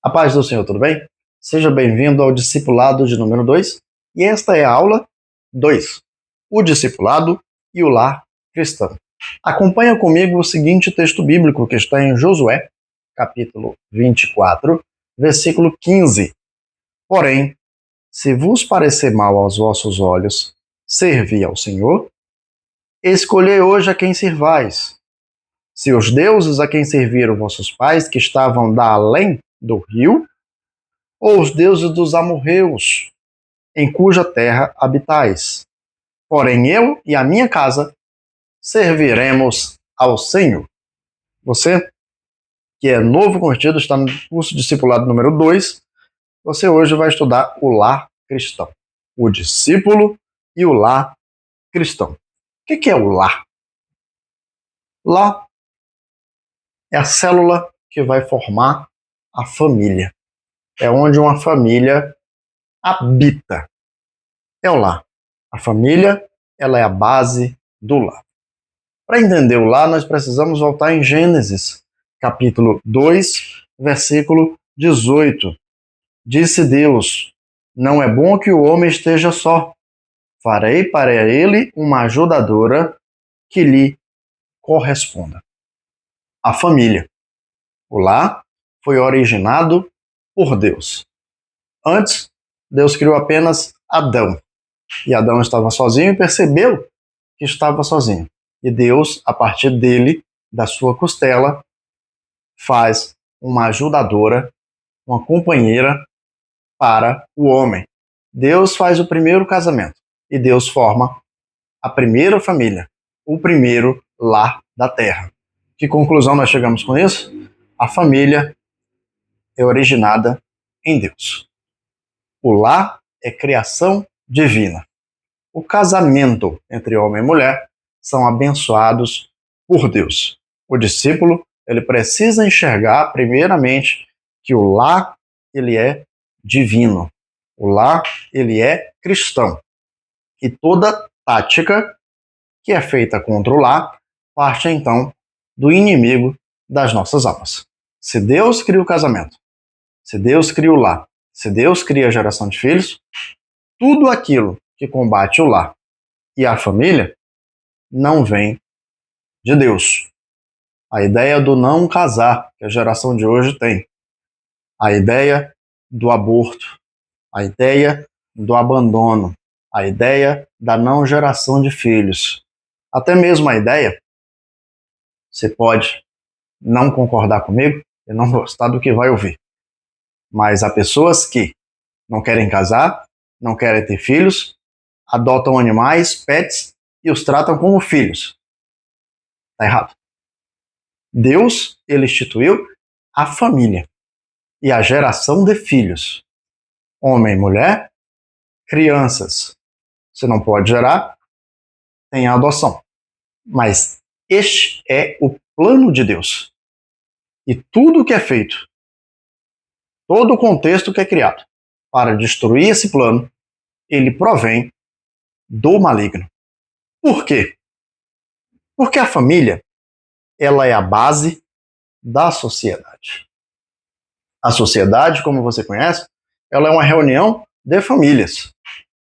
A paz do Senhor, tudo bem? Seja bem-vindo ao Discipulado de número 2, e esta é a aula 2, o Discipulado e o Lar Cristão. Acompanha comigo o seguinte texto bíblico que está em Josué, capítulo 24, versículo 15. Porém, se vos parecer mal aos vossos olhos servir ao Senhor, escolhei hoje a quem servais. Se os deuses a quem serviram vossos pais, que estavam da além do rio, ou os deuses dos amorreus, em cuja terra habitais. Porém eu e a minha casa serviremos ao Senhor. Você, que é novo convertido, está no curso discipulado número 2, você hoje vai estudar o lar cristão. O discípulo e o lar cristão. O que é o lar? Lar é a célula que vai formar a família. É onde uma família habita. É o lar. A família, ela é a base do lar. Para entender o lar, nós precisamos voltar em Gênesis, capítulo 2, versículo 18. Disse Deus: não é bom que o homem esteja só. Farei para ele uma ajudadora que lhe corresponda. A família. O lar foi originado por Deus. Antes, Deus criou apenas Adão. E Adão estava sozinho e percebeu que estava sozinho. E Deus, a partir dele, da sua costela, faz uma ajudadora, uma companheira para o homem. Deus faz o primeiro casamento. E Deus forma a primeira família, o primeiro lar da terra. Que conclusão nós chegamos com isso? A família é originada em Deus. O lar é criação divina. O casamento entre homem e mulher são abençoados por Deus. O discípulo, ele precisa enxergar primeiramente que o lar, ele é divino. O lar, ele é cristão. E toda tática que é feita contra o lar parte então do inimigo das nossas almas. Se Deus cria o casamento, se Deus cria o lar, se Deus cria a geração de filhos, tudo aquilo que combate o lar e a família não vem de Deus. A ideia do não casar, que a geração de hoje tem, a ideia do aborto, a ideia do abandono, a ideia da não geração de filhos, até mesmo a ideia, você pode não concordar comigo e não gostar do que vai ouvir, mas há pessoas que não querem casar, não querem ter filhos, adotam animais, pets, e os tratam como filhos. Está errado. Deus, ele instituiu a família e a geração de filhos. Homem e mulher, crianças. Você não pode gerar, tem a adoção. Mas este é o plano de Deus. E tudo que é feito, todo o contexto que é criado para destruir esse plano, ele provém do maligno. Por quê? Porque a família, ela é a base da sociedade. A sociedade, como você conhece, ela é uma reunião de famílias.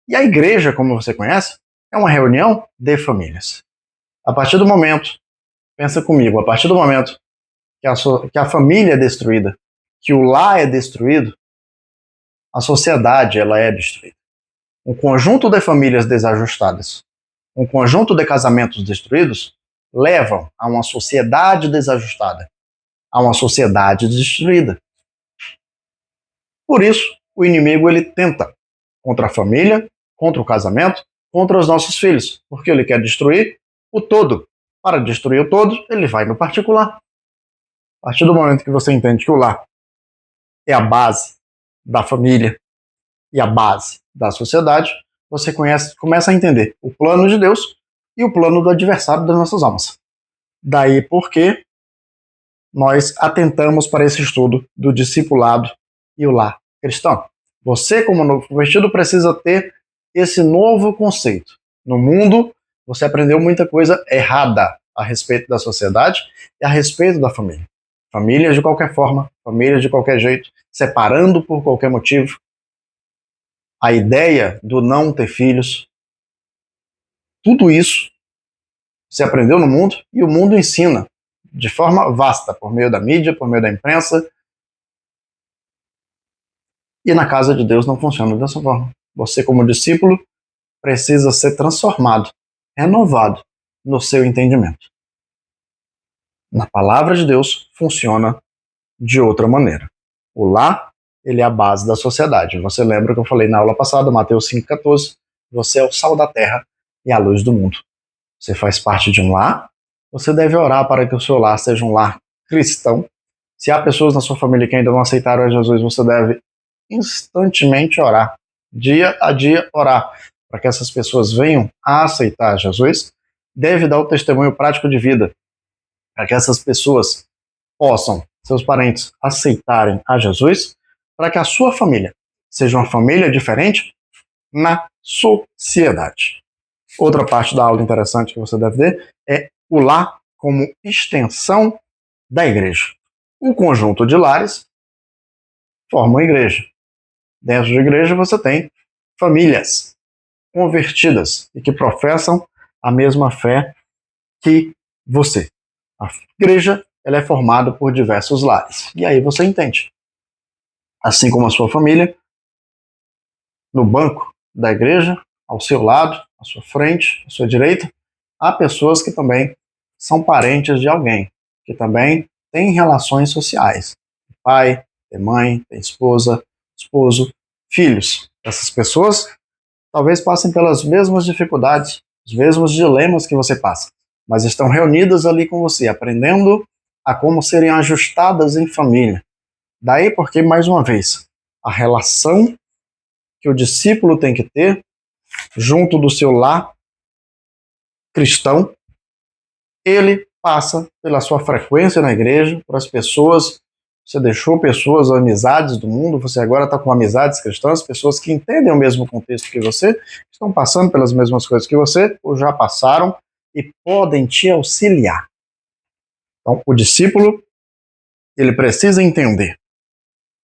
E a igreja, como você conhece, é uma reunião de famílias. A partir do momento, pensa comigo, a partir do momento que a família é destruída, que o lar é destruído, a sociedade ela é destruída. Um conjunto de famílias desajustadas, um conjunto de casamentos destruídos, levam a uma sociedade desajustada, a uma sociedade destruída. Por isso, o inimigo ele tenta contra a família, contra o casamento, contra os nossos filhos, porque ele quer destruir o todo. Para destruir o todo, ele vai no particular. A partir do momento que você entende que o lar é a base da família e a base da sociedade, você começa a entender o plano de Deus e o plano do adversário das nossas almas. Daí porque nós atentamos para esse estudo do discipulado e o lar cristão. Você, como novo convertido, precisa ter esse novo conceito. No mundo, você aprendeu muita coisa errada a respeito da sociedade e a respeito da família. famílias de qualquer forma, famílias de qualquer jeito, separando por qualquer motivo. A ideia do não ter filhos, tudo isso se aprendeu no mundo e o mundo ensina de forma vasta, por meio da mídia, por meio da imprensa. E na casa de Deus não funciona dessa forma. Você, como discípulo, precisa ser transformado, renovado no seu entendimento. Na palavra de Deus, funciona de outra maneira. O lar, ele é a base da sociedade. Você lembra que eu falei na aula passada, Mateus 5,14, você é o sal da terra e a luz do mundo. Você faz parte de um lar, você deve orar para que o seu lar seja um lar cristão. Se há pessoas na sua família que ainda não aceitaram a Jesus, você deve instantemente orar, dia a dia orar, para que essas pessoas venham a aceitar Jesus. Deve dar o testemunho prático de vida, para que essas pessoas possam, seus parentes, aceitarem a Jesus, para que a sua família seja uma família diferente na sociedade. Outra parte da aula interessante que você deve ver é o lar como extensão da igreja. O conjunto de lares forma a igreja. Dentro da igreja você tem famílias convertidas e que professam a mesma fé que você. A igreja, ela é formada por diversos lares. E aí você entende. Assim como a sua família, no banco da igreja, ao seu lado, à sua frente, à sua direita, há pessoas que também são parentes de alguém, que também têm relações sociais. Tem pai, tem mãe, tem esposa, esposo, filhos. Essas pessoas talvez passem pelas mesmas dificuldades, os mesmos dilemas que você passa, mas estão reunidas ali com você, aprendendo a como serem ajustadas em família. Daí porque, mais uma vez, a relação que o discípulo tem que ter junto do seu lar cristão, ele passa pela sua frequência na igreja, para as pessoas. Você deixou pessoas, amizades do mundo, você agora está com amizades cristãs, pessoas que entendem o mesmo contexto que você, estão passando pelas mesmas coisas que você, ou já passaram, e podem te auxiliar. Então, o discípulo, ele precisa entender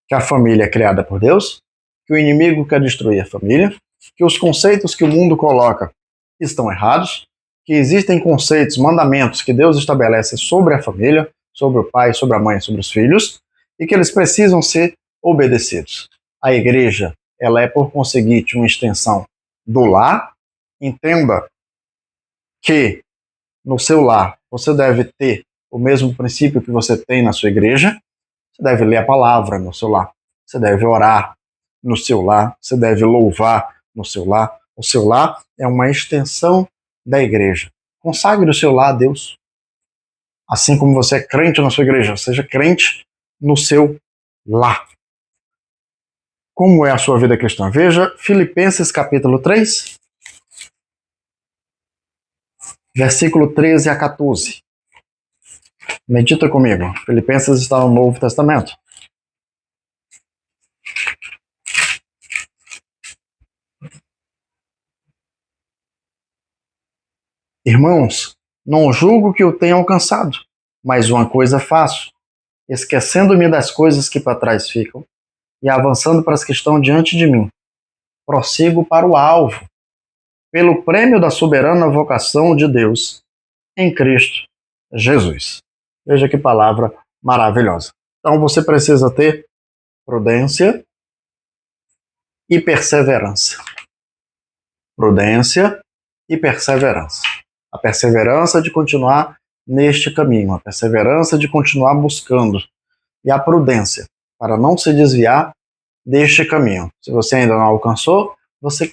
que a família é criada por Deus, que o inimigo quer destruir a família, que os conceitos que o mundo coloca estão errados, que existem conceitos, mandamentos que Deus estabelece sobre a família, sobre o pai, sobre a mãe, sobre os filhos, e que eles precisam ser obedecidos. A igreja, ela é, por conseguinte, uma extensão do lar. Entenda que no seu lar você deve ter o mesmo princípio que você tem na sua igreja. Você deve ler a palavra no seu lar, você deve orar no seu lar, você deve louvar no seu lar. O seu lar é uma extensão da igreja. Consagre o seu lar a Deus. Assim como você é crente na sua igreja, seja crente no seu lar. Como é a sua vida cristã? Veja Filipenses capítulo 3, versículo 13 a 14. Medita comigo. Filipenses está no Novo Testamento. Irmãos, não julgo que eu tenha alcançado, mas uma coisa faço, esquecendo-me das coisas que para trás ficam e avançando para as que estão diante de mim. Prossigo para o alvo, pelo prêmio da soberana vocação de Deus em Cristo Jesus. Veja que palavra maravilhosa. Então você precisa ter prudência e perseverança. Prudência e perseverança. A perseverança de continuar neste caminho, a perseverança de continuar buscando, e a prudência para não se desviar deste caminho. Se você ainda não alcançou, você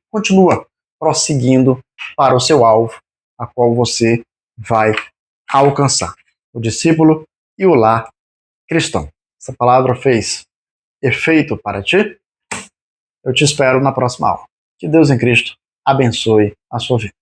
continua prosseguindo para o seu alvo, a qual você vai alcançar. O discípulo e o lar cristão. Essa palavra fez efeito para ti? Eu te espero na próxima aula. Que Deus em Cristo abençoe a sua vida.